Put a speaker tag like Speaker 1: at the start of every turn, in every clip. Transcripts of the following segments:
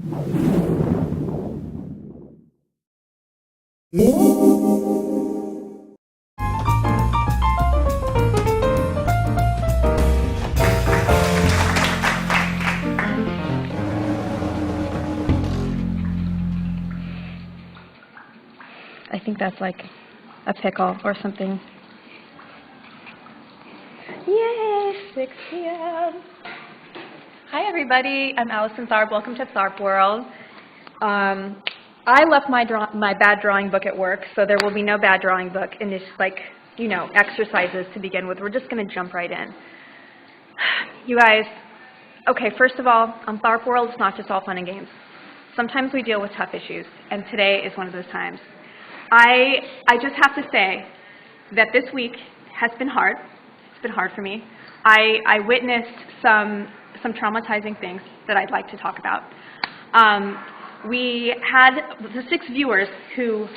Speaker 1: I think that's like a pickle or something. Yay, 6 p.m. Hi, everybody. I'm Allison Tharp. Welcome to Tharp World. I left my bad drawing book at work, so there will be no bad drawing book in this, exercises to begin with. We're just going to jump right in. You guys, okay, first of all, on Tharp World, it's not just all fun and games. Sometimes we deal with tough issues, and today is one of those times. I just have to say that this week has been hard. It's been hard for me. I witnessed some traumatizing things that I'd like to talk about. We had the 6 viewers who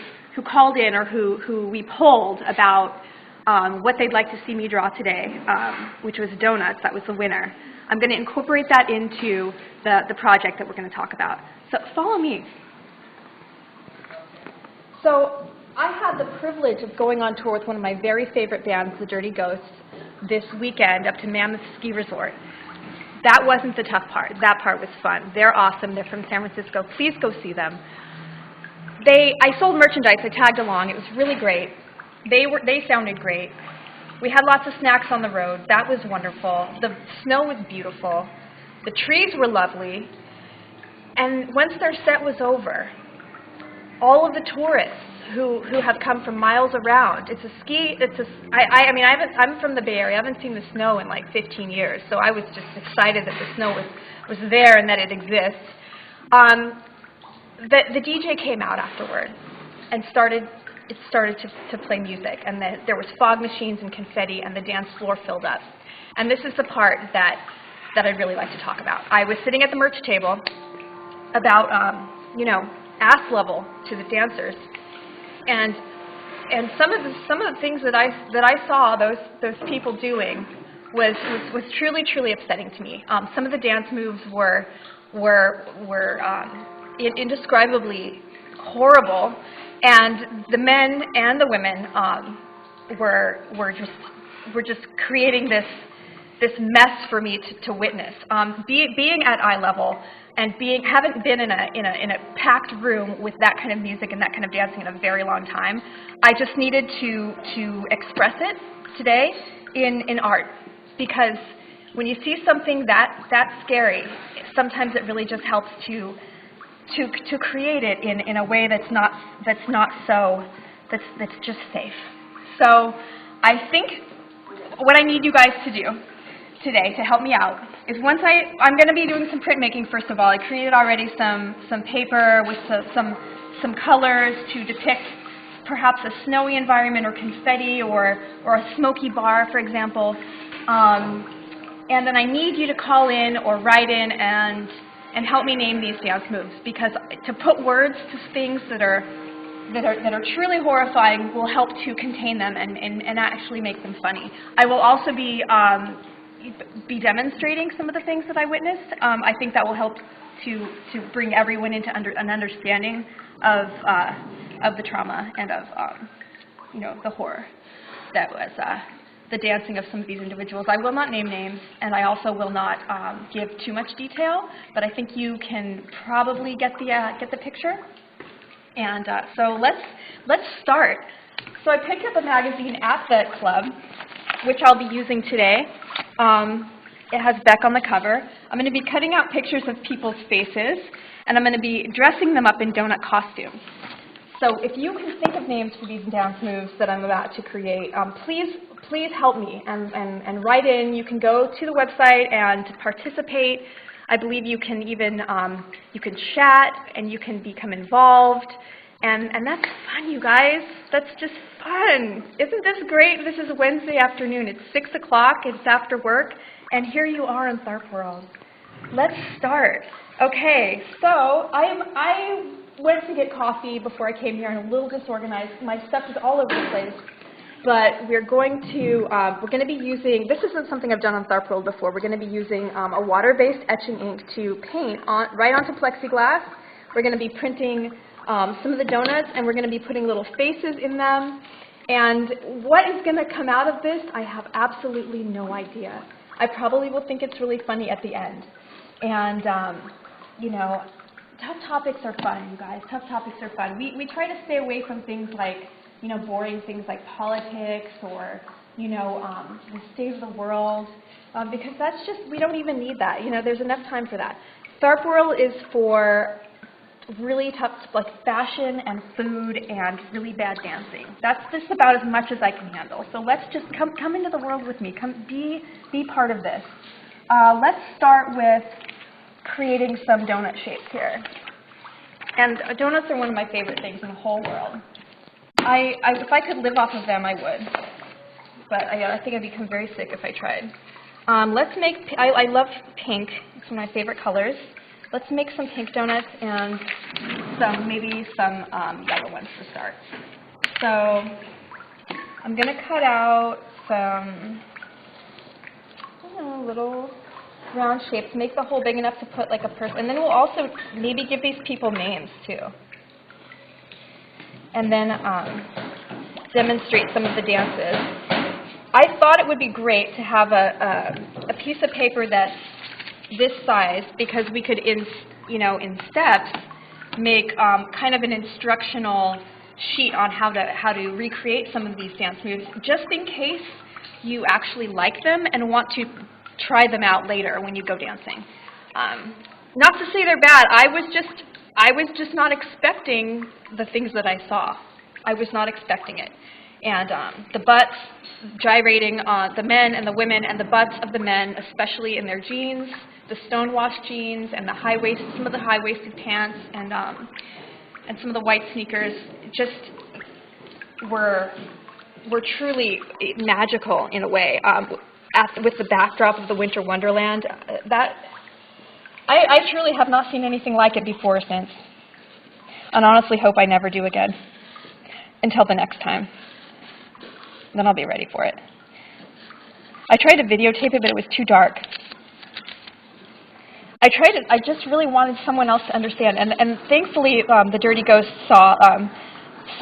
Speaker 1: called in or who we polled about what they'd like to see me draw today, which was donuts. That was the winner. I'm going to incorporate that into the project that we're going to talk about. So follow me. So I had the privilege of going on tour with one of my very favorite bands, the Dirty Ghosts, this weekend up to Mammoth Ski Resort. That wasn't the tough part. That part was fun. They're awesome. They're from San Francisco. Please go see them. I sold merchandise. I tagged along. It was really great. They sounded great. We had lots of snacks on the road. That was wonderful. The snow was beautiful. The trees were lovely. And once their set was over, all of the tourists who have come from miles around, I'm from the Bay Area. I haven't seen the snow in like 15 years, so I was just excited that the snow was there and that it exists. The DJ came out afterward and started to play music, and there was fog machines and confetti, and the dance floor filled up. And this is the part that I'd really like to talk about. I was sitting at the merch table about, ass level to the dancers, and some of the things that I saw those people doing was truly upsetting to me. Some of the dance moves were indescribably horrible, and the men and the women were just creating this mess for me to witness. Being at eye level and haven't been in a packed room with that kind of music and that kind of dancing in a very long time, I just needed to express it today in art, because when you see something that scary, sometimes it really just helps to create it in a way that's just safe. So I think what I need you guys to do today to help me out is I'm going to be doing some printmaking. First of all, I created already some paper with some colors to depict perhaps a snowy environment or confetti or a smoky bar, for example. And then I need you to call in or write in and help me name these dance moves, because to put words to things that are truly horrifying will help to contain them and actually make them funny. I will also be demonstrating some of the things that I witnessed. I think that will help to bring everyone into an understanding of the trauma and of the horror that was the dancing of some of these individuals. I will not name names, and I also will not give too much detail, but I think you can probably get the picture. And so let's start. So I picked up a magazine at the club, which I'll be using today. It has Beck on the cover. I'm going to be cutting out pictures of people's faces, and I'm going to be dressing them up in donut costumes. So if you can think of names for these dance moves that I'm about to create, please help me and write in. You can go to the website and participate. I believe you can even you can chat and you can become involved. And that's fun, you guys. That's just fun. Isn't this great? This is a Wednesday afternoon. It's 6 o'clock. It's after work. And here you are in Tharp World. Let's start. Okay, so I went to get coffee before I came here. I'm a little disorganized. My stuff is all over the place. but we're going to be using, this isn't something I've done on Tharp World before, we're going to be using a water-based etching ink to paint right onto plexiglass. We're going to be printing some of the donuts, and we're going to be putting little faces in them. And what is going to come out of this, I have absolutely no idea. I probably will think it's really funny at the end. And, you know, tough topics are fun, you guys. Tough topics are fun. We try to stay away from things like, you know, boring things like politics or, you know, the state of the world, because that's just, we don't even need that. You know, there's enough time for that. Tharp World is for really tough, like fashion and food and really bad dancing. That's just about as much as I can handle. So let's just come into the world with me. Come be part of this. Let's start with creating some donut shapes here. And donuts are one of my favorite things in the whole world. If I could live off of them, I would. But I think I'd become very sick if I tried. Let's make, I love pink. It's one of my favorite colors. Let's make some pink donuts and maybe some yellow ones to start. So I'm going to cut out some little round shapes, make the hole big enough to put like a person, and then we'll also maybe give these people names too. And then demonstrate some of the dances. I thought it would be great to have a piece of paper that's this size, because we could, in steps, make kind of an instructional sheet on how to recreate some of these dance moves, just in case you actually like them and want to try them out later when you go dancing. Not to say they're bad. I was just not expecting the things that I saw. I was not expecting it. And the butts gyrating on the men and the women, and the butts of the men, especially in their jeans, the stonewashed jeans, and some of the high-waisted pants, and some of the white sneakers, just were truly magical in a way. With the backdrop of the Winter Wonderland, I truly have not seen anything like it before or since, and honestly hope I never do again. Until the next time. Then I'll be ready for it. I tried to videotape it, but it was too dark. I just really wanted someone else to understand, and thankfully the Dirty Ghost saw,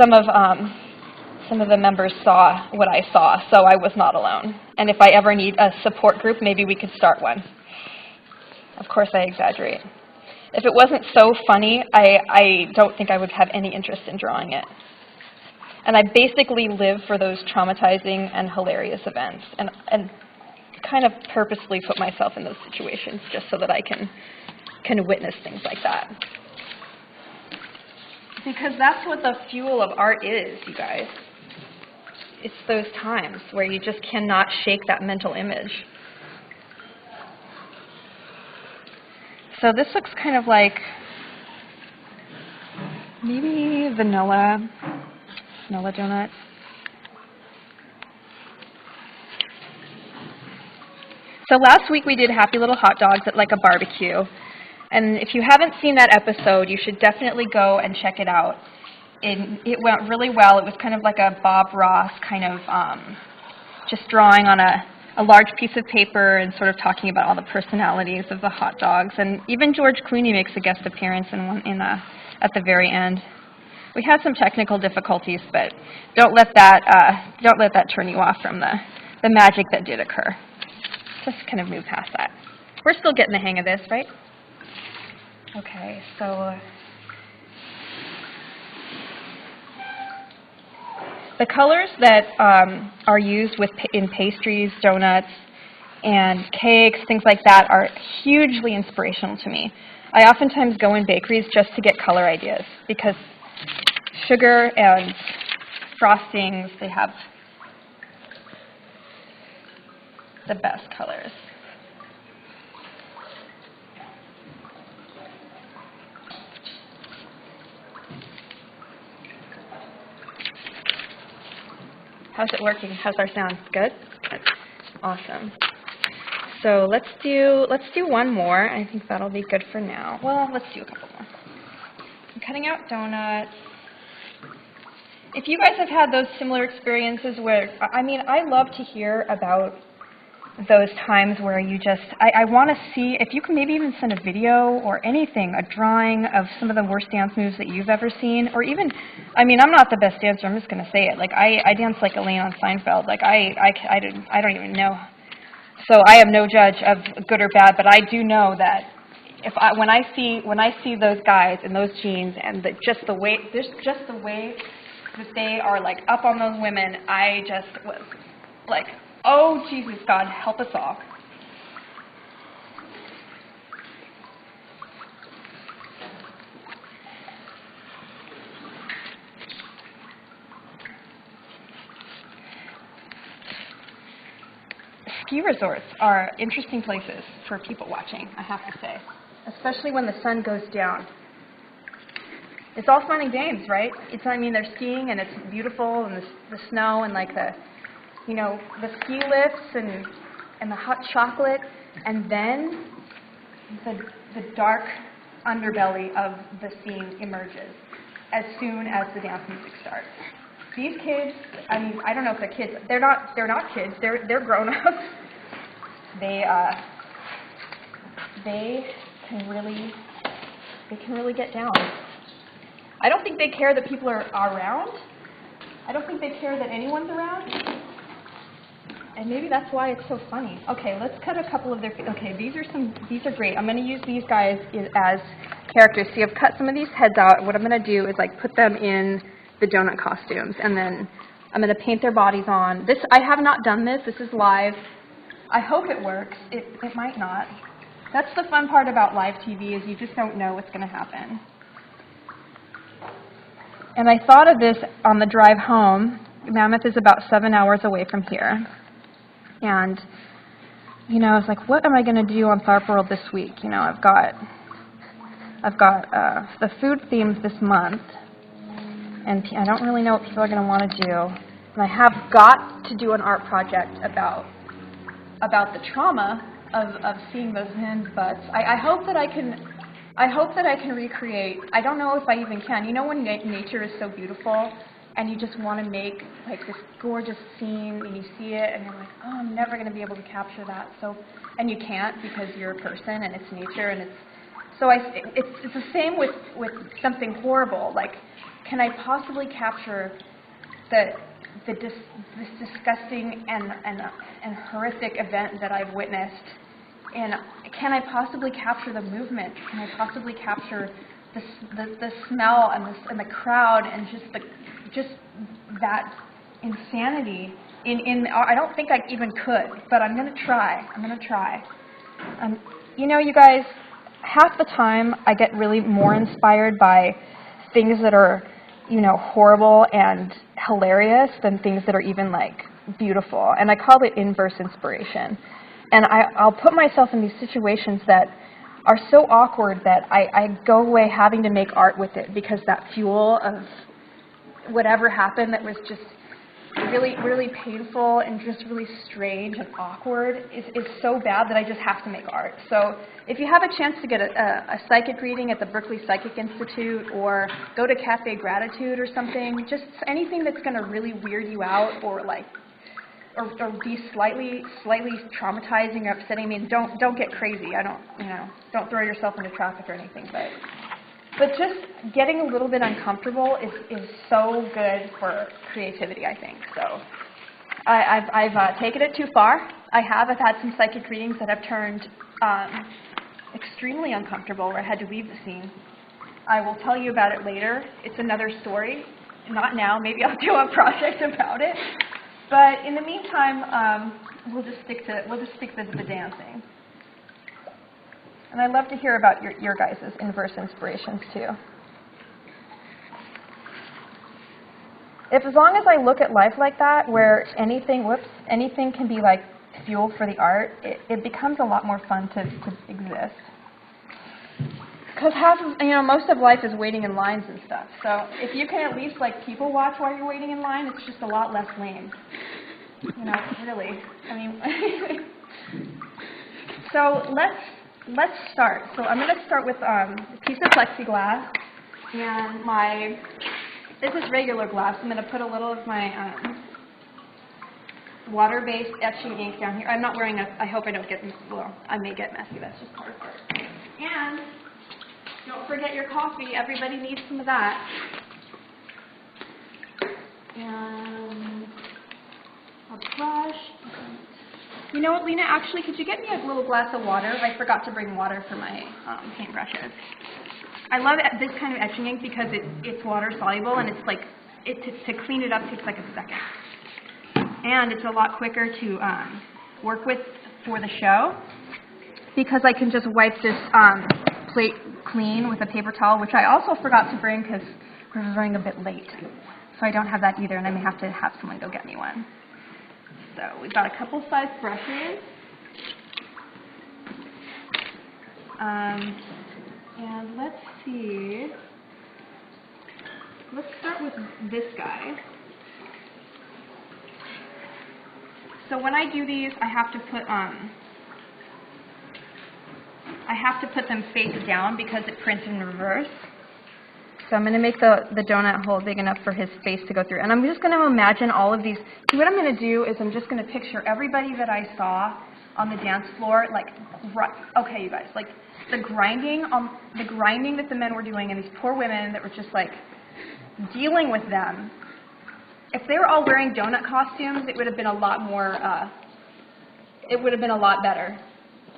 Speaker 1: some of the members saw what I saw, so I was not alone. And if I ever need a support group, maybe we could start one. Of course, I exaggerate. If it wasn't so funny, I don't think I would have any interest in drawing it. And I basically live for those traumatizing and hilarious events, and kind of purposely put myself in those situations just so that I can witness things like that. Because that's what the fuel of art is, you guys. It's those times where you just cannot shake that mental image. So this looks kind of like maybe vanilla donuts. So last week we did Happy Little Hot Dogs at like a barbecue. And if you haven't seen that episode, you should definitely go and check it out. It went really well. It was kind of like a Bob Ross kind of just drawing on a large piece of paper and sort of talking about all the personalities of the hot dogs. And even George Clooney makes a guest appearance at the very end. We had some technical difficulties, but don't let that turn you off from the magic that did occur. Just kind of move past that. We're still getting the hang of this, right? Okay, so the colors that are used in pastries, donuts, and cakes, things like that, are hugely inspirational to me. I oftentimes go in bakeries just to get color ideas, because sugar and frostings, they have the best colors. How's it working? How's our sound? Good? Awesome. So let's do one more. I think that'll be good for now. Well, let's do a couple more. I'm cutting out donuts. if you guys have had those similar experiences where, I mean, I love to hear about those times where you just, I want to see, if you can maybe even send a video or anything, a drawing of some of the worst dance moves that you've ever seen, or even, I mean, I'm not the best dancer, I'm just going to say it. Like, I dance like Elaine on Seinfeld. Like, I don't even know. So I am no judge of good or bad, but I do know that when I see those guys in those jeans and just the way that they are like up on those women, I just was like, oh Jesus, God, help us all. Ski resorts are interesting places for people watching, I have to say, especially when the sun goes down. It's all fun and games, right? I mean, they're skiing and it's beautiful, and the snow and like the ski lifts and the hot chocolate, and then the dark underbelly of the scene emerges as soon as the dance music starts. These kids, I mean, I don't know if they're kids. They're not kids. They're grown-ups. They can really get down. I don't think they care that people are around. I don't think they care that anyone's around. And maybe that's why it's so funny. Okay, let's cut a couple of their. Okay, these are great. I'm going to use these guys as characters. See, I've cut some of these heads out. What I'm going to do is like put them in the donut costumes, and then I'm going to paint their bodies on. This, I have not done this. This is live. I hope it works. It might not. That's the fun part about live TV, is you just don't know what's going to happen. And I thought of this on the drive home. Mammoth is about 7 hours away from here. And, I was like, what am I going to do on Tharp World this week? I've got the food themes this month, and I don't really know what people are going to want to do. And I have got to do an art project about the trauma of seeing those men's butts. I hope that I can recreate. I don't know if I even can. When nature is so beautiful, and you just want to make like this gorgeous scene, and you see it, and you're like, oh, I'm never going to be able to capture that. And you can't, because you're a person, and it's nature, and it's the same with something horrible. Like, can I possibly capture this disgusting and horrific event that I've witnessed? And can I possibly capture the movement? Can I possibly capture the smell and the crowd and just that insanity? I don't think I even could, but I'm going to try. You guys, half the time I get really more inspired by things that are, horrible and hilarious than things that are even like beautiful. And I call it inverse inspiration. And I'll put myself in these situations that are so awkward that I go away having to make art with it, because that fuel of whatever happened that was just really, really painful and just really strange and awkward is so bad that I just have to make art. So if you have a chance to get a psychic reading at the Berkeley Psychic Institute, or go to Cafe Gratitude or something, just anything that's going to really weird you out, or be slightly traumatizing or upsetting. I mean, don't get crazy. Don't throw yourself into traffic or anything. But just getting a little bit uncomfortable is so good for creativity, I think. So I've taken it too far. I've had some psychic readings that have turned extremely uncomfortable, where I had to leave the scene. I will tell you about it later. It's another story. Not now. Maybe I'll do a project about it. But in the meantime, we'll just stick to the dancing. And I'd love to hear about your guys' inverse inspirations too. As long as I look at life like that, where anything can be like fuel for the art, it becomes a lot more fun to exist. Because most of life is waiting in lines and stuff. So if you can at least like people watch while you're waiting in line, it's just a lot less lame. Really. I mean, so let's start. So I'm going to start with a piece of plexiglass and my This is regular glass. I'm going to put a little of my water-based etching ink down here. I'm not wearing a, I hope I don't get, well, I may get messy. That's just part of it. And don't forget your coffee. Everybody needs some of that. And a brush. You know what, Lena, actually, could you get me a little glass of water? I forgot to bring water for my paintbrushes. I love this kind of etching ink because it's water soluble, and it's like, to clean it up takes like a second. And it's a lot quicker to work with for the show because I can just wipe this plate clean with a paper towel, which I also forgot to bring because we're running a bit late. So I don't have that either, and I may have to have someone go get me one. So we've got a couple size brushes. And let's see. Let's start with this guy. So when I do these, I have to put them face down because it prints in reverse. So I'm going to make the donut hole big enough for his face to go through. And I'm just going to imagine all of these. See, what I'm going to do is I'm just going to picture everybody that I saw on the dance floor, like, okay, you guys, like the grinding that the men were doing, and these poor women that were just like dealing with them. If they were all wearing donut costumes, it would have been a lot more, it would have been a lot better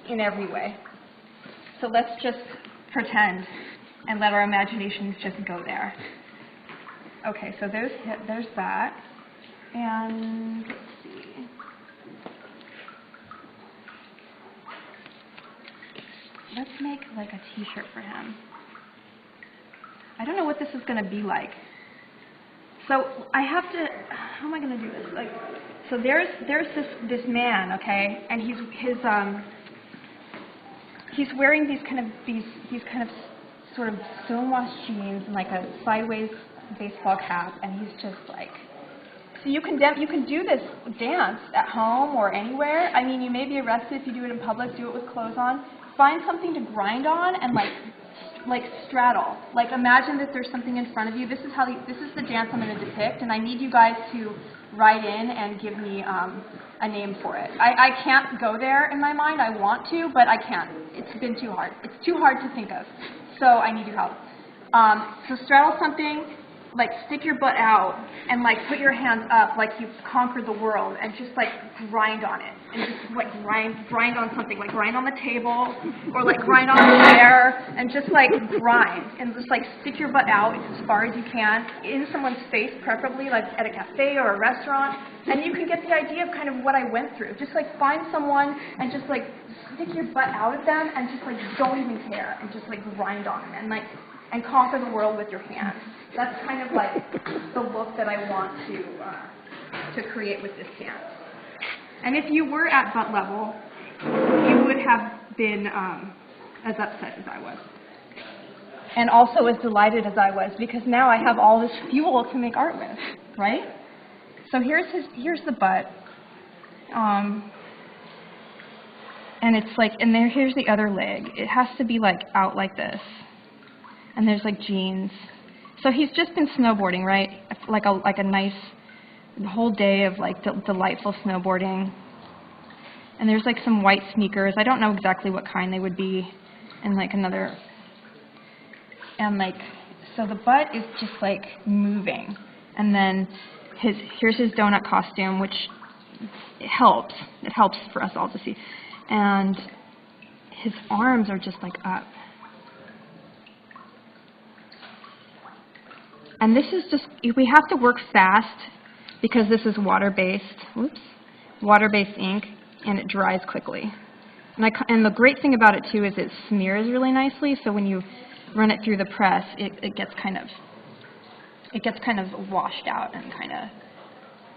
Speaker 1: in every way. So let's just pretend and let our imaginations just go there. Okay, so there's that. And let's see. Let's make like a t-shirt for him. I don't know what this is going to be like. So I have to, how am I going to do this? Like, so there's this man, okay, and he's wearing these kind of sort of stonewashed jeans and like a sideways baseball cap, and he's just like, so you can do this dance at home or anywhere. I mean, you may be arrested if you do it in public. Do it with clothes on. Find something to grind on and like straddle. Like imagine that there's something in front of you. This is the dance I'm going to depict, and I need you guys to write in and give me a name for it. I can't go there in my mind. I want to, but I can't. It's been too hard. It's too hard to think of. So I need your help. So straddle something, like stick your butt out, and like put your hands up like you've conquered the world, and just like grind on it, and just like grind on something, like grind on the table, or like grind on the chair, and just like grind, and just like stick your butt out as far as you can, in someone's face, preferably like at a cafe or a restaurant, and you can get the idea of kind of what I went through. Just like find someone and just like stick your butt out at them, and just like don't even care, and just like grind on them, and conquer the world with your hands. That's kind of like the look that I want to create with this dance. And if you were at butt level, you would have been as upset as I was. And also as delighted as I was, because now I have all this fuel to make art with, right? So here's the butt. And it's like, and here's the other leg. It has to be like out like this. And there's like jeans. So he's just been snowboarding, right? Like a nice whole day of like delightful snowboarding. And there's like some white sneakers. I don't know exactly what kind they would be. And like another, and like, so the butt is just like moving. And then here's his donut costume, which it helps. It helps for us all to see. And his arms are just like up. And this is just, we have to work fast because this is water-based ink, and it dries quickly. And the great thing about it too is it smears really nicely, so when you run it through the press, it gets kind of washed out and kind of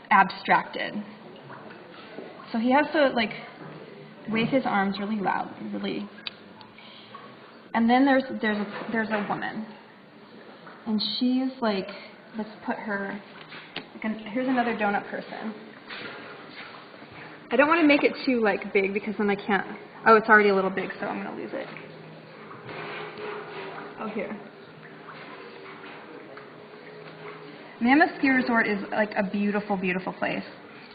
Speaker 1: abstracted. So he has to like wave his arms really loud, really. And then there's a woman. And she's like, let's put her, here's another donut person. I don't want to make it too like big because then I can't, oh, it's already a little big, so I'm going to lose it. Oh, here. Mammoth Ski Resort is like a beautiful, beautiful place.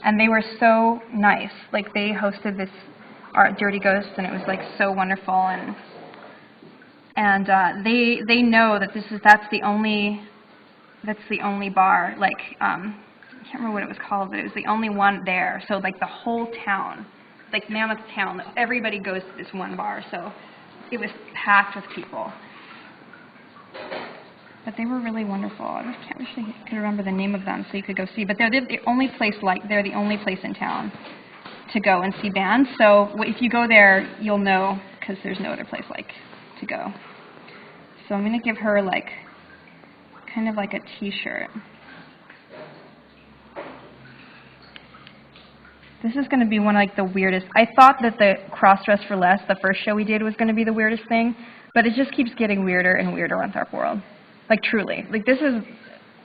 Speaker 1: And they were so nice. Like they hosted this Art Dirty Ghost, and it was like so wonderful. And they know that that's the only bar. Like I can't remember what it was called, but it was the only one there. So like the whole town, like Mammoth Town, everybody goes to this one bar. So it was packed with people. But they were really wonderful. I wish I could remember the name of them so you could go see. But they're the only place in town to go and see bands. So if you go there, you'll know, because there's no other place like to go. So I'm going to give her like kind of like a T-shirt. This is going to be one of like the weirdest. I thought that the Cross-Dress for Less, the first show we did, was going to be the weirdest thing, but it just keeps getting weirder and weirder on Tharp World. Like truly, like this is.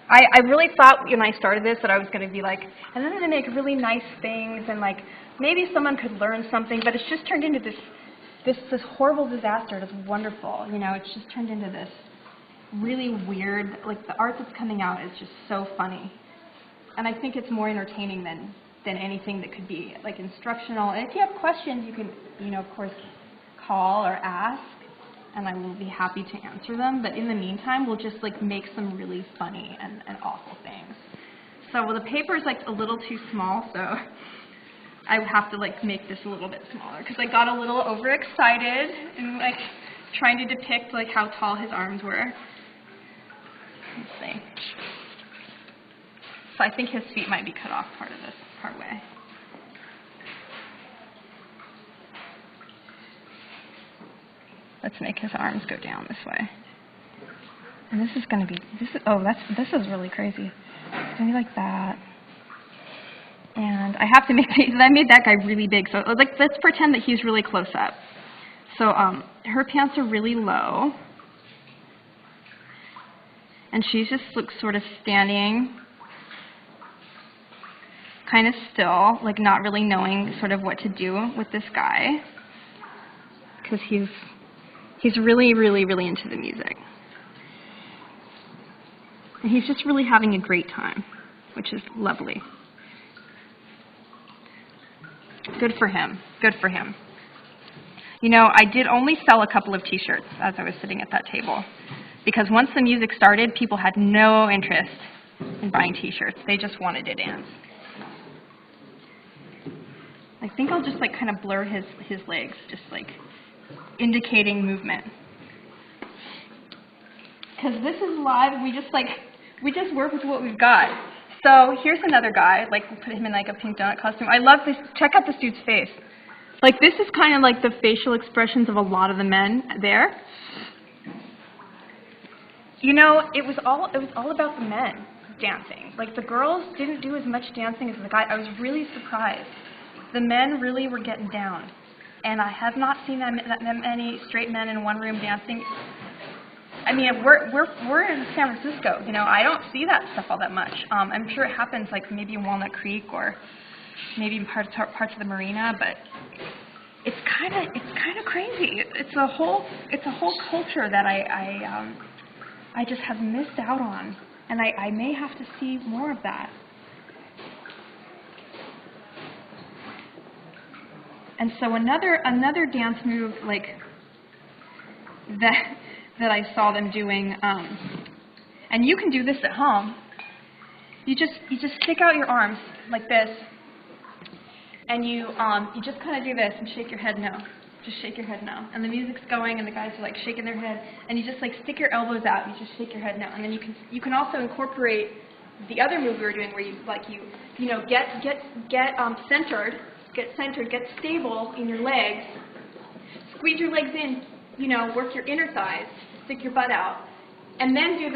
Speaker 1: I really thought when I started this that I was going to be like, and then I'm going to make really nice things and like maybe someone could learn something, but it's just turned into this horrible disaster. It's wonderful, you know. It's just turned into this really weird. Like the art that's coming out is just so funny, and I think it's more entertaining than anything that could be like instructional. And if you have questions, you can, you know, of course, call or ask, and I will be happy to answer them. But in the meantime, we'll just like make some really funny and awful things. So well, the paper is like a little too small, so I have to like make this a little bit smaller because I got a little overexcited and like trying to depict like how tall his arms were. Let's see. So I think his feet might be cut off part way. Let's make his arms go down this way. And this is going to be, this is really crazy. It's going to be like that. And I have to make, I made that guy really big. So like, let's pretend that he's really close up. So her pants are really low. And she's just sort of standing kind of still, like not really knowing sort of what to do with this guy. Because he's really, really, really into the music. And he's just really having a great time, which is lovely. Good for him. Good for him. You know, I did only sell a couple of T-shirts as I was sitting at that table. Because once the music started, people had no interest in buying T-shirts. They just wanted to dance. I think I'll just like kind of blur his legs, just like indicating movement. Because this is live, we just work with what we've got. So here's another guy, like we'll put him in like a pink donut costume. I love this, check out this dude's face. Like this is kind of like the facial expressions of a lot of the men there. You know, it was all about the men dancing. Like the girls didn't do as much dancing as the guys. I was really surprised. The men really were getting down. And I have not seen that many straight men in one room dancing. I mean, we're in San Francisco, you know. I don't see that stuff all that much. I'm sure it happens, like maybe in Walnut Creek or maybe in parts of the marina, but it's kind of crazy. It's a whole culture that I just have missed out on, and I may have to see more of that. And so another dance move like that I saw them doing, and you can do this at home. You just stick out your arms like this, and you just kind of do this and shake your head no. Just shake your head no. And the music's going, and the guys are like shaking their head, and you just like stick your elbows out. And you just shake your head no. And then you can also incorporate the other move we were doing, where you know get centered. Get centered, get stable in your legs, squeeze your legs in, you know, work your inner thighs, stick your butt out, and then do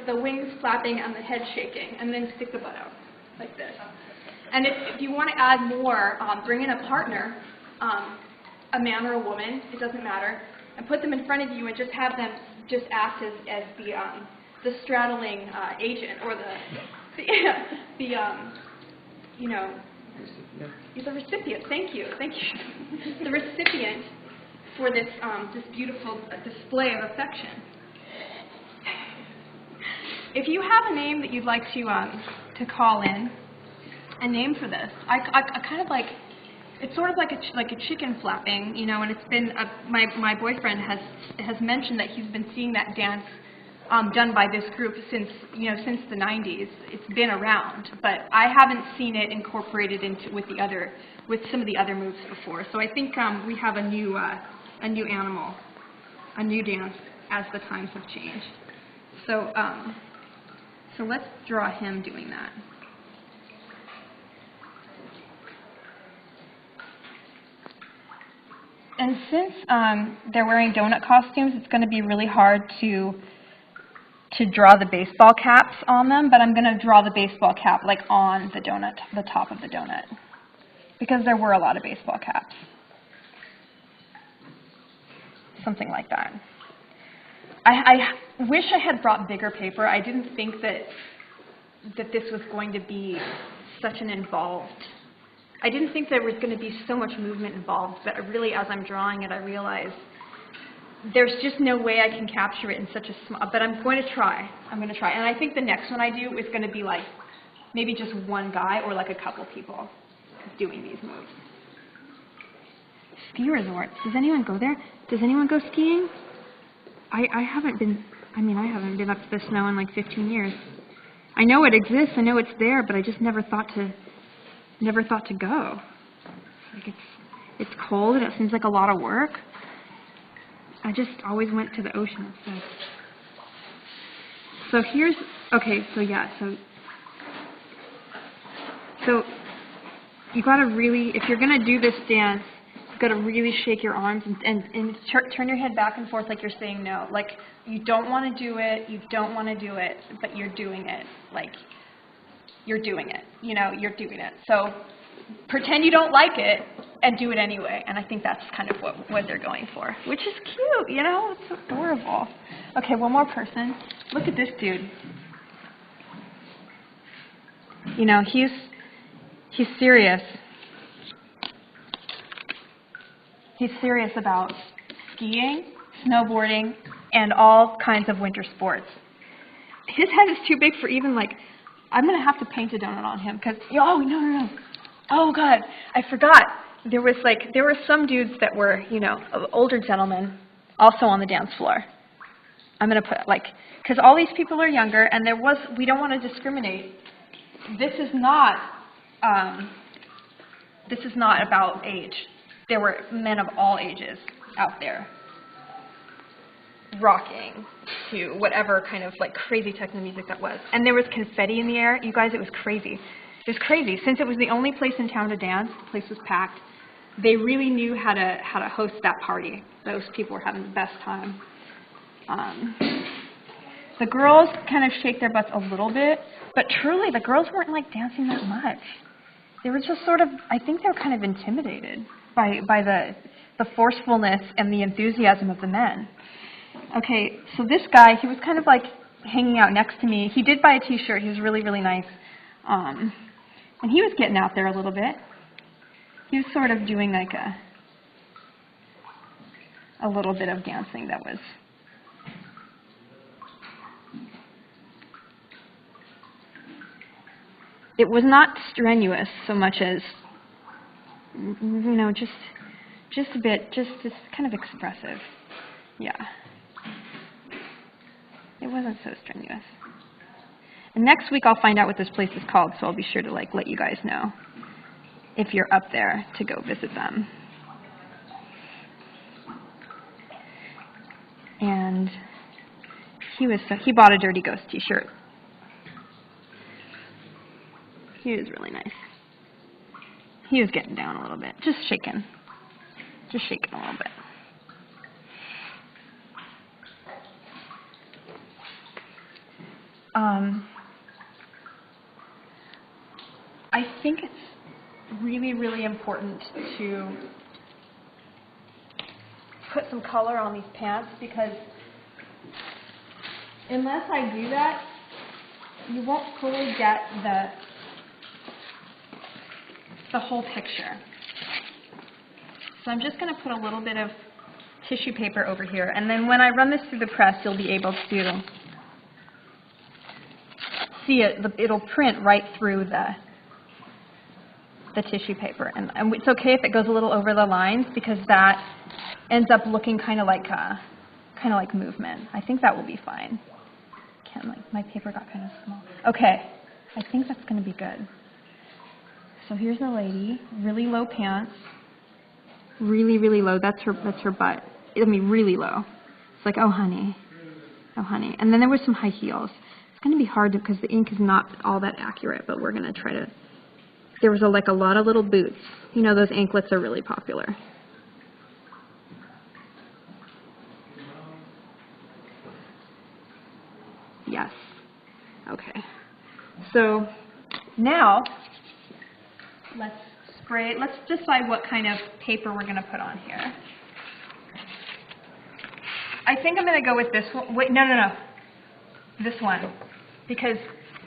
Speaker 1: the wings flapping and the head shaking, and then stick the butt out, like this. And if you want to add more, bring in a partner, a man or a woman, it doesn't matter, and put them in front of you and just have them just act as the straddling agent, or you know, the recipient. Thank you. The recipient for this this beautiful display of affection. if you have a name that you'd like to call in, a name for this, I kind of like, it's sort of like a chicken flapping, you know, and it's been, my boyfriend has mentioned that he's been seeing that dance done by this group since the 90s. It's been around, but I haven't seen it incorporated with some of the other moves before. So I think we have a new animal, a new dance as the times have changed. So so let's draw him doing that. And since they're wearing donut costumes, it's going to be really hard to draw the baseball caps on them, but I'm going to draw the baseball cap like on the donut, the top of the donut, because there were a lot of baseball caps. Something like that. I wish I had brought bigger paper. I didn't think that this was going to be such an involved. I didn't think there was going to be so much movement involved, but really, as I'm drawing it, I realize there's just no way I can capture it in such a small, but I'm going to try. I'm going to try. And I think the next one I do is going to be like maybe just one guy or like a couple people doing these moves. Ski resorts. Does anyone go there? Does anyone go skiing? I haven't been, I haven't been up to the snow in like 15 years. I know it exists, I know it's there, but I just never thought to go. Like it's cold and it seems like a lot of work. I just always went to the ocean instead. So here's, okay, so yeah, so you gotta really, if you're gonna do this dance, you've gotta really shake your arms and turn your head back and forth like you're saying no. Like, you don't wanna do it, you don't wanna do it, but you're doing it. Like, you're doing it, you know, you're doing it. So pretend you don't like it and do it anyway. And I think that's kind of what they're going for, which is cute, you know, it's adorable. Okay, one more person. Look at this dude. You know, he's serious. He's serious about skiing, snowboarding, and all kinds of winter sports. His head is too big for even like, I'm going to have to paint a donut on him because, oh, no. Oh, God, I forgot. There were some dudes that were, you know, older gentlemen also on the dance floor. I'm going to put, like, because all these people are younger, and we don't want to discriminate. This is not about age. There were men of all ages out there rocking to whatever kind of like crazy techno music that was. And there was confetti in the air. You guys, it was crazy. It was crazy. Since it was the only place in town to dance, the place was packed. They really knew how to host that party. Those people were having the best time. The girls kind of shake their butts a little bit, but truly the girls weren't like dancing that much. They were just sort of, I think they were kind of intimidated by the forcefulness and the enthusiasm of the men. Okay, so this guy, he was kind of like hanging out next to me. He did buy a t-shirt. He was really, really nice. And he was getting out there a little bit. He was sort of doing like a little bit of dancing that was... It was not strenuous so much as, you know, just a bit, just kind of expressive. Yeah. It wasn't so strenuous. And next week I'll find out what this place is called, so I'll be sure to like let you guys know if you're up there to go visit them. And he bought a Dirty Ghost t-shirt. He was really nice. He was getting down a little bit, just shaking a little bit. I think it's really, really important to put some color on these pants because unless I do that, you won't fully get the whole picture. So I'm just going to put a little bit of tissue paper over here, and then when I run this through the press, you'll be able to see it, it'll print right through the tissue paper. And it's okay if it goes a little over the lines because that ends up looking kind of like movement. I think that will be fine. My paper got kind of small. Okay, I think that's going to be good. So here's a lady, really low pants, really, really low. That's her butt. I mean, really low. It's like, oh honey, oh honey. And then there was some high heels. It's going to be hard because the ink is not all that accurate, but we're going to try to. There was a lot of little boots. You know, those anklets are really popular. Yes. Okay. So now let's decide what kind of paper we're going to put on here. I think I'm going to go with this one. Wait, no. This one. Because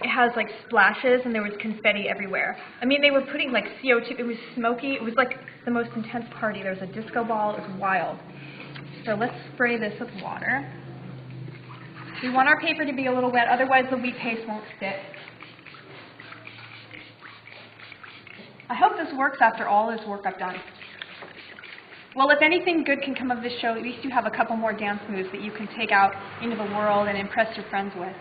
Speaker 1: it has like splashes and there was confetti everywhere. I mean, they were putting like CO2. It was smoky. It was like the most intense party. There was a disco ball. It was wild. So let's spray this with water. We want our paper to be a little wet, otherwise the wheat paste won't stick. I hope this works after all this work I've done. Well, if anything good can come of this show, at least you have a couple more dance moves that you can take out into the world and impress your friends with.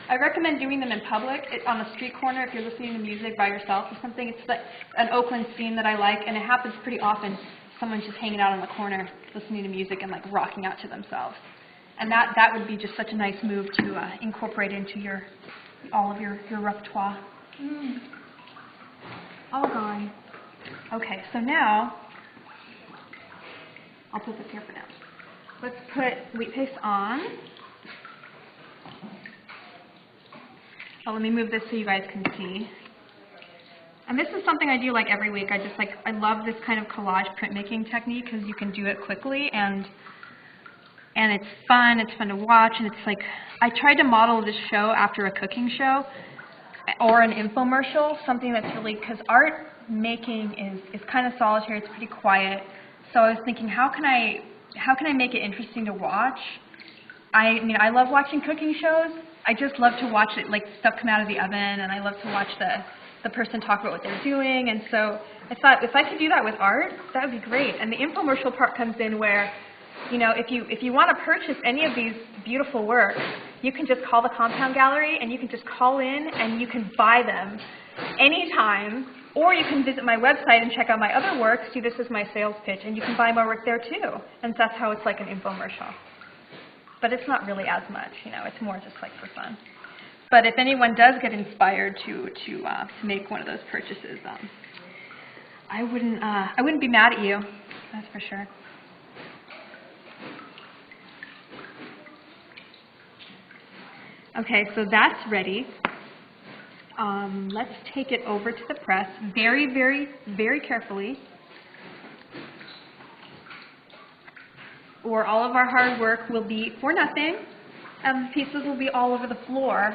Speaker 1: I recommend doing them in public, on a street corner if you're listening to music by yourself or something. It's like an Oakland scene that I like, and it happens pretty often. Someone's just hanging out on the corner listening to music and like rocking out to themselves. And that would be just such a nice move to incorporate into all of your repertoire. All gone. Okay, so now, I'll put this here for now. Let's put wheat paste on. Oh, let me move this so you guys can see. And this is something I do like every week. I love this kind of collage printmaking technique because you can do it quickly and it's fun to watch, and it's like, I tried to model this show after a cooking show or an infomercial, something that's really, because art making is kind of solitary, it's pretty quiet, so I was thinking, how can I make it interesting to watch? I mean, I love watching cooking shows, I just love to watch it, like stuff come out of the oven, and I love to watch the person talk about what they're doing, and so I thought, if I could do that with art, that would be great, and the infomercial part comes in where, you know, if you want to purchase any of these beautiful works, you can just call the Compound Gallery and you can just call in and you can buy them anytime, or you can visit my website and check out my other work. See, this is my sales pitch, and you can buy my work there too. And that's how it's like an infomercial. But it's not really as much, you know, it's more just like for fun. But if anyone does get inspired to make one of those purchases, I wouldn't be mad at you, that's for sure. Okay, so that's ready. Let's take it over to the press very, very, very carefully, or all of our hard work will be for nothing, and pieces will be all over the floor.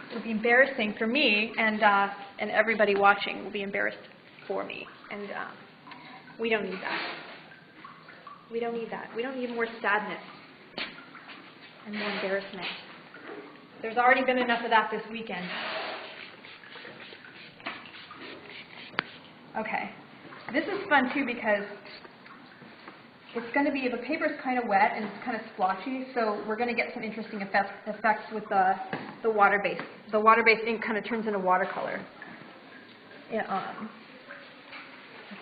Speaker 1: It will be embarrassing for me, and everybody watching will be embarrassed for me, and we don't need that. We don't need that. We don't need more sadness and more embarrassment. There's already been enough of that this weekend. Okay. This is fun too because it's going to be, the paper's kind of wet and it's kind of splotchy, so we're going to get some interesting effects with the water-based. The water-based ink kind of turns into watercolor. If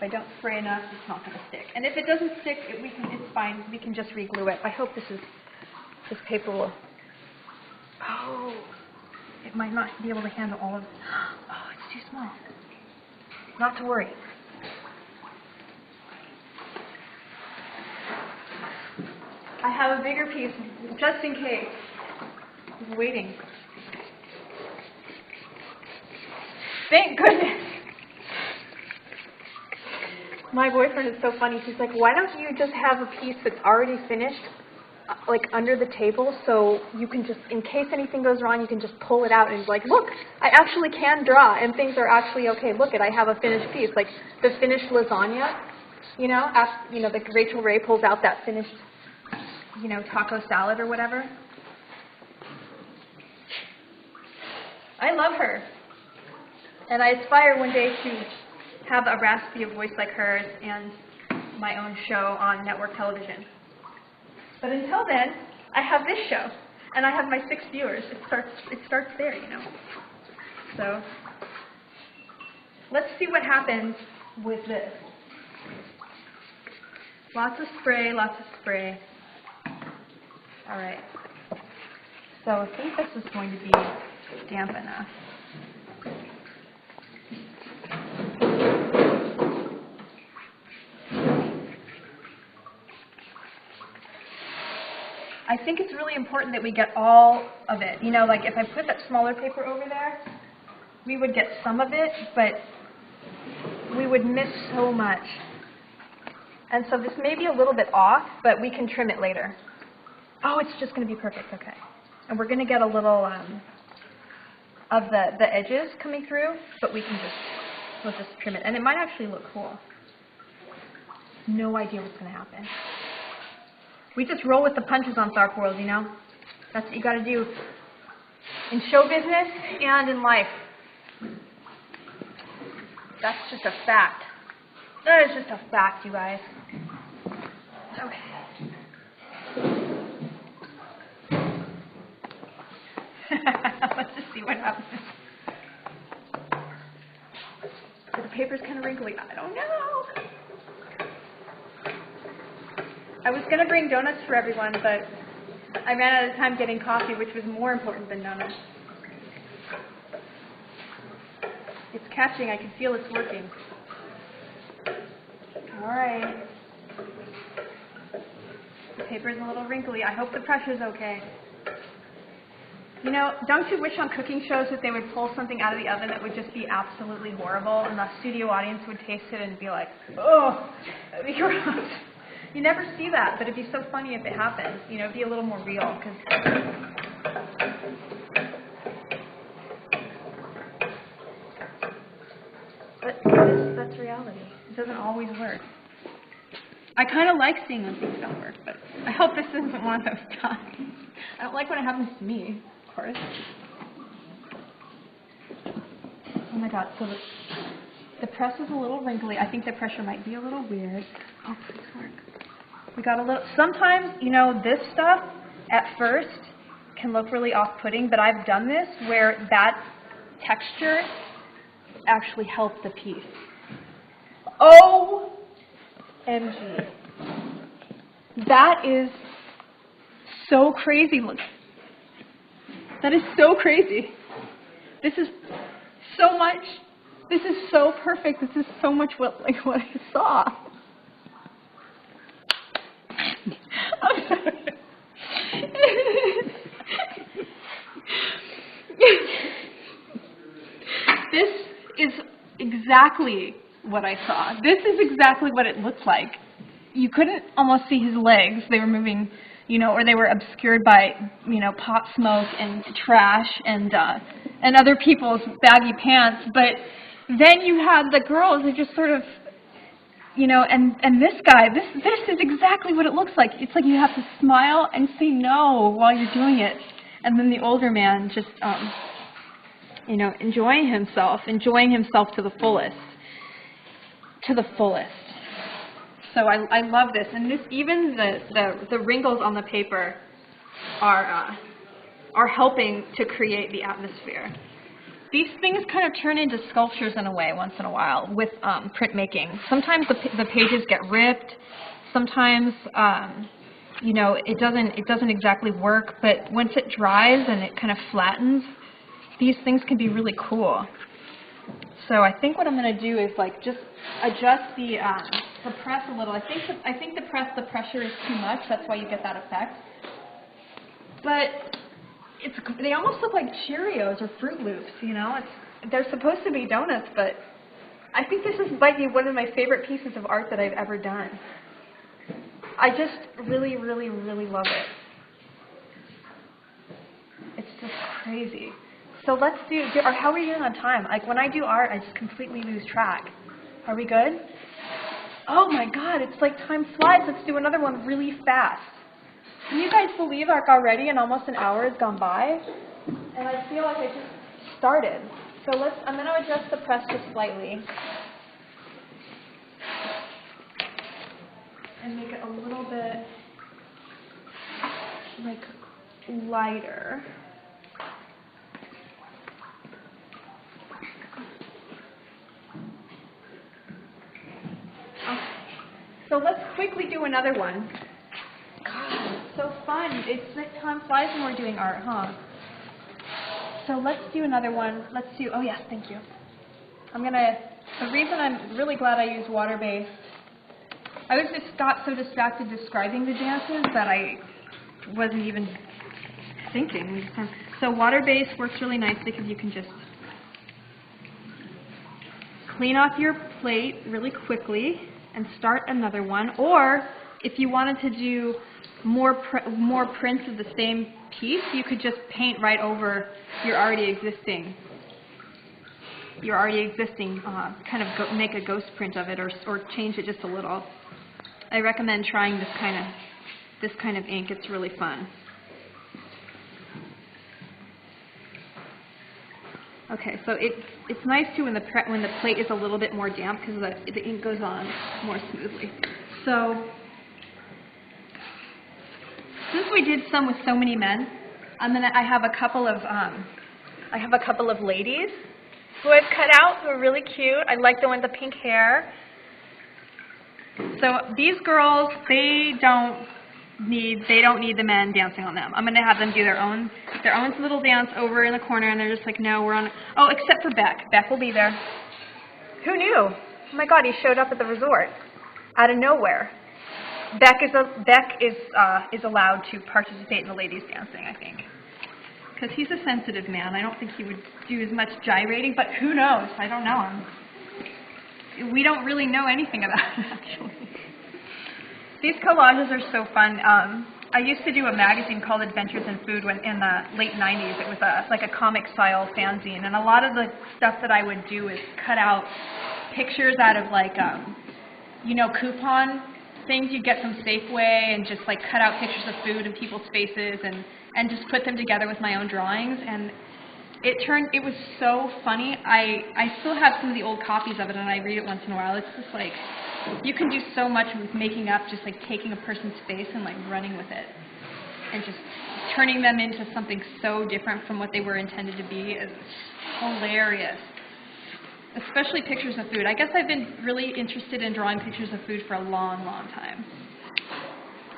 Speaker 1: I don't spray enough, it's not going to stick. And if it doesn't stick, it's fine. We can just re-glue it. I hope this paper will. Oh, it might not be able to handle all of it. Oh, it's too small. Not to worry. I have a bigger piece just in case. I'm waiting. Thank goodness. My boyfriend is so funny. He's like, why don't you just have a piece that's already finished, like under the table, so you can just, in case anything goes wrong, you can just pull it out and like, look, I actually can draw and things are actually okay. Look I have a finished piece, like the finished lasagna, you know, like Rachel Ray pulls out that finished, you know, taco salad or whatever. I love her. And I aspire one day to have a raspy voice like hers and my own show on network television. But until then, I have this show, and I have my 6 viewers. It starts there, you know. So let's see what happens with this. Lots of spray, lots of spray. All right. So I think this is going to be damp enough. I think it's really important that we get all of it. You know, like if I put that smaller paper over there, we would get some of it, but we would miss so much. And so this may be a little bit off, but we can trim it later. Oh, it's just going to be perfect. Okay. And we're going to get a little of the edges coming through, but we'll just trim it. And it might actually look cool. No idea what's going to happen. We just roll with the punches on Tharp World, you know? That's what you got to do in show business and in life. That's just a fact. That is just a fact, you guys. Okay. Let's just see what happens. The paper's kind of wrinkly. I don't know. I was going to bring donuts for everyone, but I ran out of time getting coffee, which was more important than donuts. It's catching. I can feel it's working. All right. The paper's a little wrinkly. I hope the pressure's okay. You know, don't you wish on cooking shows that they would pull something out of the oven that would just be absolutely horrible and the studio audience would taste it and be like, oh, that'd be gross. You never see that, but it'd be so funny if it happened. You know, it'd be a little more real. But that's reality. It doesn't always work. I kind of like seeing when things don't work, but I hope this isn't one of those times. I don't like when it happens to me, of course. Oh my God, so the press is a little wrinkly. I think the pressure might be a little weird. Oh, please work. We got a little, sometimes, you know, this stuff at first can look really off-putting, but I've done this where that texture actually helped the piece. OMG. That is so crazy. Look. That is so crazy. This is so much. This is so perfect. This is so much what I saw. I'm sorry. This is exactly what I saw. This is exactly what it looked like. You couldn't almost see his legs. They were moving, you know, or they were obscured by, you know, pot smoke and trash and other people's baggy pants. But then you had the girls who just sort of, you know, and this guy, this is exactly what it looks like. It's like you have to smile and say no while you're doing it. And then the older man just, you know, enjoying himself to the fullest. To the fullest. So I love this. And this, even the wrinkles on the paper are helping to create the atmosphere. These things kind of turn into sculptures in a way once in a while with printmaking. Sometimes the pages get ripped. Sometimes, you know, it doesn't exactly work. But once it dries and it kind of flattens, these things can be really cool. So I think what I'm going to do is like just adjust the press a little. I think the pressure is too much. That's why you get that effect. But they almost look like Cheerios or Fruit Loops, you know. They're supposed to be donuts, but I think this might be one of my favorite pieces of art that I've ever done. I just really, really, really love it. It's just crazy. So let's or how are we doing on time? Like when I do art, I just completely lose track. Are we good? Oh my God, it's like time flies. Let's do another one really fast. Can you guys believe like already and almost an hour has gone by? And I feel like I just started. So I'm going to adjust the press just slightly and make it a little bit like lighter. Okay. So let's quickly do another one. God, it's so fun. It's like time flies when we're doing art, huh? So let's do another one. Oh yes, thank you. The reason I'm really glad I used water-based, I got so distracted describing the dances that I wasn't even thinking. So water-based works really nicely because you can just clean off your plate really quickly and start another one. Or if you wanted to do more prints of the same piece, you could just paint right over your already existing kind of make a ghost print of it, or change it just a little. I recommend trying this kind of ink. It's really fun. Okay, so it's nice too when the plate is a little bit more damp because the ink goes on more smoothly. So since we did some with so many men, I have a couple of ladies who I've cut out who are really cute. I like the one with the pink hair. So these girls, they don't need the men dancing on them. I'm going to have them do their own little dance over in the corner, and they're just like, no, we're on. Oh, except for Beck. Beck will be there. Who knew? Oh my God, he showed up at the resort out of nowhere. Beck is allowed to participate in the ladies dancing, I think, because he's a sensitive man. I don't think he would do as much gyrating, but who knows? I don't know him. We don't really know anything about it, actually. These collages are so fun. I used to do a magazine called Adventures in Food in the late 90s. It was like a comic-style fanzine, and a lot of the stuff that I would do is cut out pictures out of like, coupon things you get from Safeway, and just like cut out pictures of food and people's faces, and just put them together with my own drawings. And it was so funny. I still have some of the old copies of it, and I read it once in a while. It's just like, you can do so much with making up, just like taking a person's face and like running with it, and just turning them into something so different from what they were intended to be. Is hilarious. Especially pictures of food. I guess I've been really interested in drawing pictures of food for a long, long time.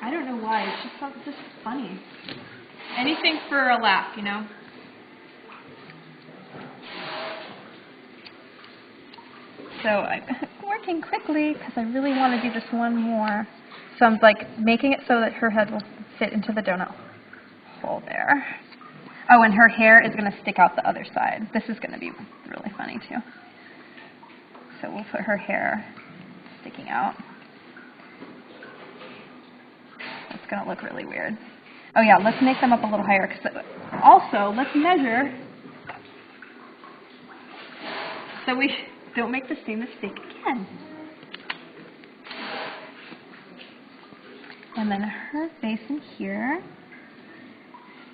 Speaker 1: I don't know why. It's just funny. Anything for a laugh, you know? So I'm working quickly because I really want to do this one more. So I'm like making it so that her head will fit into the donut hole there. Oh, and her hair is going to stick out the other side. This is going to be really funny too. So we'll put her hair sticking out. It's going to look really weird. Oh yeah, let's make them up a little higher. Also, let's measure so we don't make the same mistake again. And then her face in here.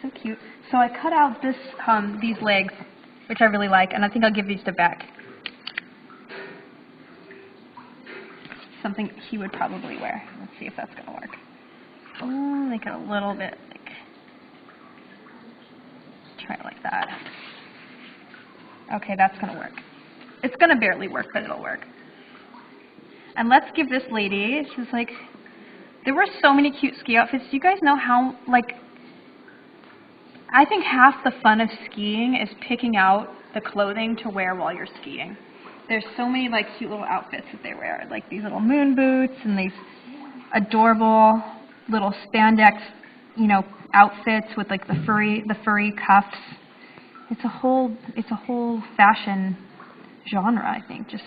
Speaker 1: So cute. So I cut out these legs, which I really like, and I think I'll give these to Beck. Something he would probably wear. Let's see if that's going to work. Oh, make it a little bit like, try it like that. Okay, that's going to work. It's going to barely work, but it'll work. And let's give this lady, she's like, there were so many cute ski outfits. Do you guys know how, like, I think half the fun of skiing is picking out the clothing to wear while you're skiing. There's so many, like, cute little outfits that they wear, like these little moon boots and these adorable little spandex, outfits with, like, the furry cuffs. It's a whole fashion genre, I think, just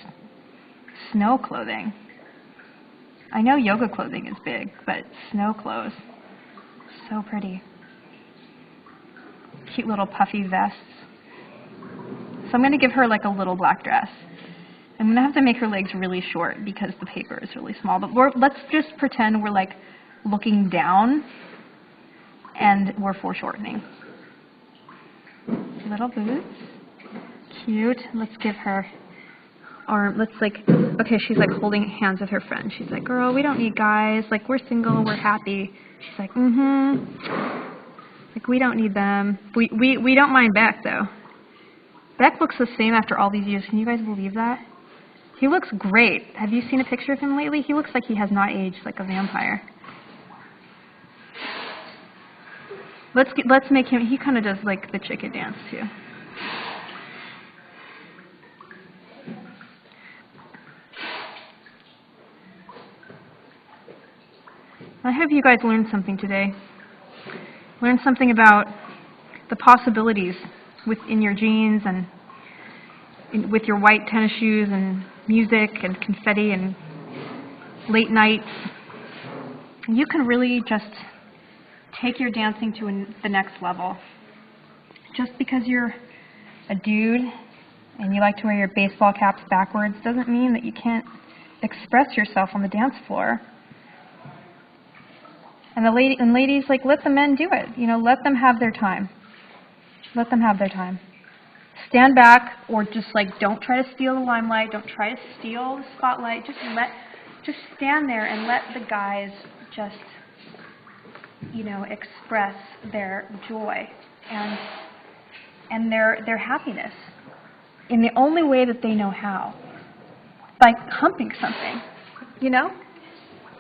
Speaker 1: snow clothing. I know yoga clothing is big, but snow clothes, so pretty. Cute little puffy vests. So I'm going to give her like a little black dress. I'm going to have to make her legs really short because the paper is really small, but let's just pretend we're like looking down and we're foreshortening. Little boots. cute? Let's give her, or let's like, okay, she's like holding hands with her friend. She's like, girl, we don't need guys. Like, we're single, we're happy. She's like, like, we don't need them. We don't mind Beck, though. Beck looks the same after all these years. Can you guys believe that? He looks great. Have you seen a picture of him lately? He looks like he has not aged like a vampire. Let's make him, he kind of does like the chicken dance, too. I hope you guys learned something today. Learned something about the possibilities within your jeans and with your white tennis shoes and music and confetti and late nights. You can really just take your dancing to the next level. Just because you're a dude and you like to wear your baseball caps backwards doesn't mean that you can't express yourself on the dance floor. And ladies, like, let the men do it. You know, let them have their time. Let them have their time. Stand back, or just like, don't try to steal the limelight. Don't try to steal the spotlight. Just stand there and let the guys just, you know, express their joy and their happiness in the only way that they know how, by humping something, you know?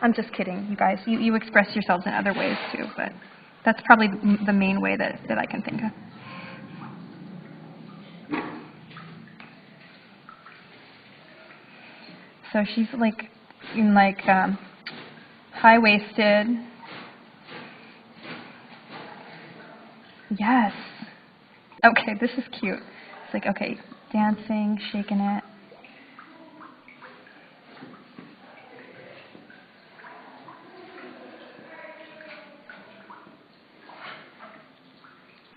Speaker 1: I'm just kidding, you guys. You express yourselves in other ways too, but that's probably the main way that I can think of. So she's like in like high-waisted. Yes. Okay, this is cute. It's like, okay, dancing, shaking it.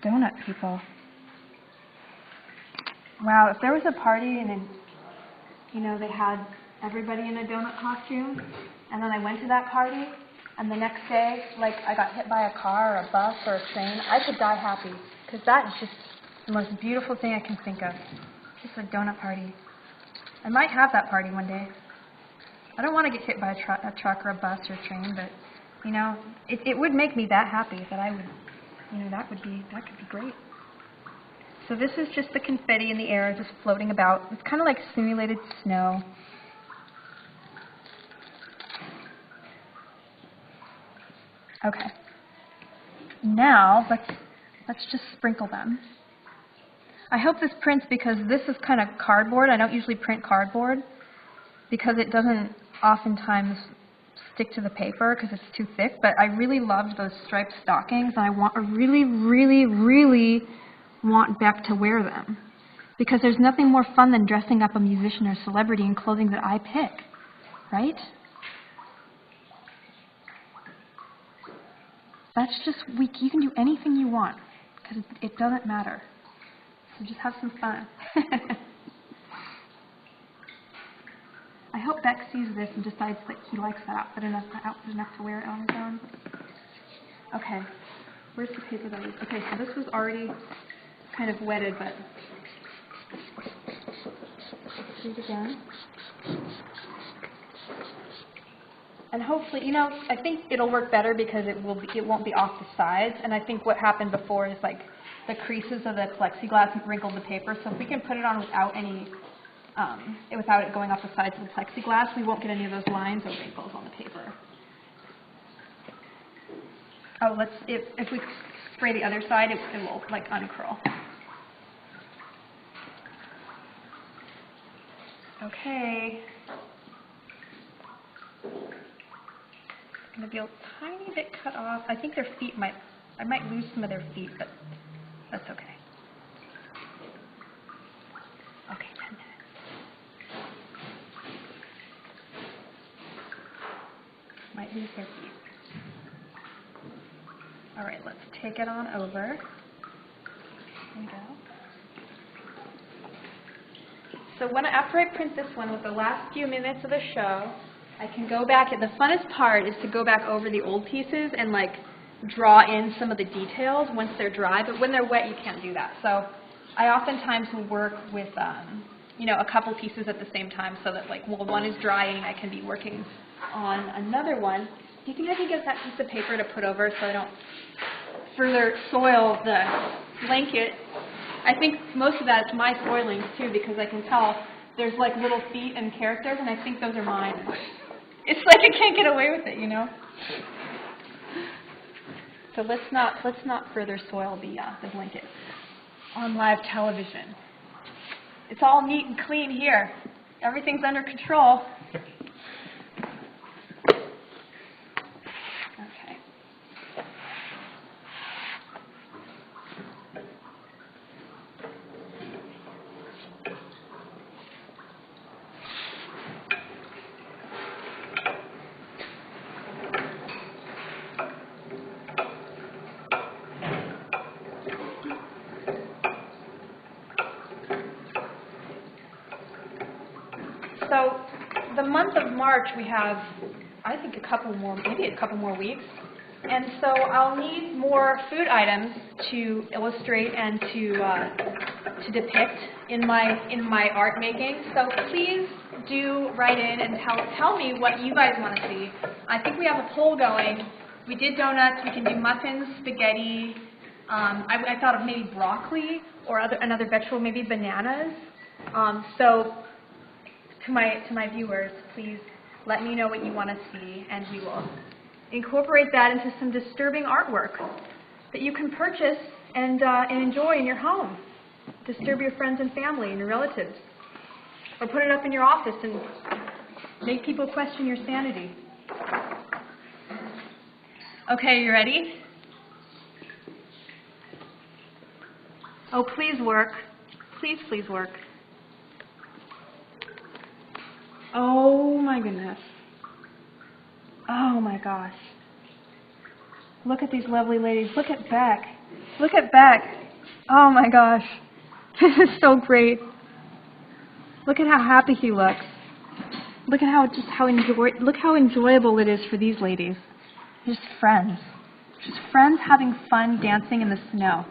Speaker 1: Donut people. Wow, if there was a party and then, you know, they had everybody in a donut costume, and then I went to that party, and the next day, like, I got hit by a car or a bus or a train, I could die happy, because that is just the most beautiful thing I can think of. Just a donut party. I might have that party one day. I don't want to get hit by a truck or a bus or a train, but, you know, it would make me that happy that I would, you know, that could be great. So this is just the confetti in the air just floating about. It's kind of like simulated snow. Okay. Now let's just sprinkle them. I hope this prints because this is kind of cardboard. I don't usually print cardboard because it doesn't oftentimes stick to the paper because it's too thick, but I really loved those striped stockings, and I really, really, really want Beck to wear them because there's nothing more fun than dressing up a musician or celebrity in clothing that I pick, right? That's just, you can do anything you want because it doesn't matter. So just have some fun. I hope Beck sees this and decides that he likes that outfit enough to wear it on his own. Okay, where's the paper that is? Okay, so this was already kind of wetted, but do it again. And hopefully, you know, I think it'll work better because it won't be off the sides. And I think what happened before is like the creases of the plexiglass wrinkled the paper. So if we can put it on without any, without it going off the sides of the plexiglass, we won't get any of those lines or wrinkles on the paper. Oh, if we spray the other side, it will like uncurl. Okay. It's going to be a tiny bit cut off. I think I might lose some of their feet, but that's okay. Okay, 10 minutes. Might lose their feet. All right, let's take it on over. There we go. So after I print this one with the last few minutes of the show, I can go back, and the funnest part is to go back over the old pieces and like draw in some of the details once they're dry, but when they're wet you can't do that. So I oftentimes will work with, a couple pieces at the same time so that, like, while one is drying, I can be working on another one. Do you think I can get that piece of paper to put over so I don't further soil the blanket? I think most of that is my soiling, too, because I can tell there's, like, little feet and characters, and I think those are mine. It's like I can't get away with it, you know? So let's not further soil the blanket on live television. It's all neat and clean here. Everything's under control. Okay. So the month of March we have, I think, maybe a couple more weeks. And so I'll need more food items to illustrate and to depict in my art making. So please do write in and tell me what you guys want to see. I think we have a poll going. We did donuts. We can do muffins, spaghetti. I thought of maybe broccoli or another vegetable, maybe bananas. So to my viewers, please let me know what you want to see, and we will incorporate that into some disturbing artwork that you can purchase and enjoy in your home. Disturb your friends and family and your relatives. Or put it up in your office and make people question your sanity. Okay, you ready? Oh, please work. Please, please work. Oh my goodness. Oh my gosh. Look at these lovely ladies. Look at Beck. Look at Beck. Oh my gosh. This is so great. Look at how happy he looks. Look at how enjoyable it is for these ladies. They're just friends. Just friends having fun dancing in the snow.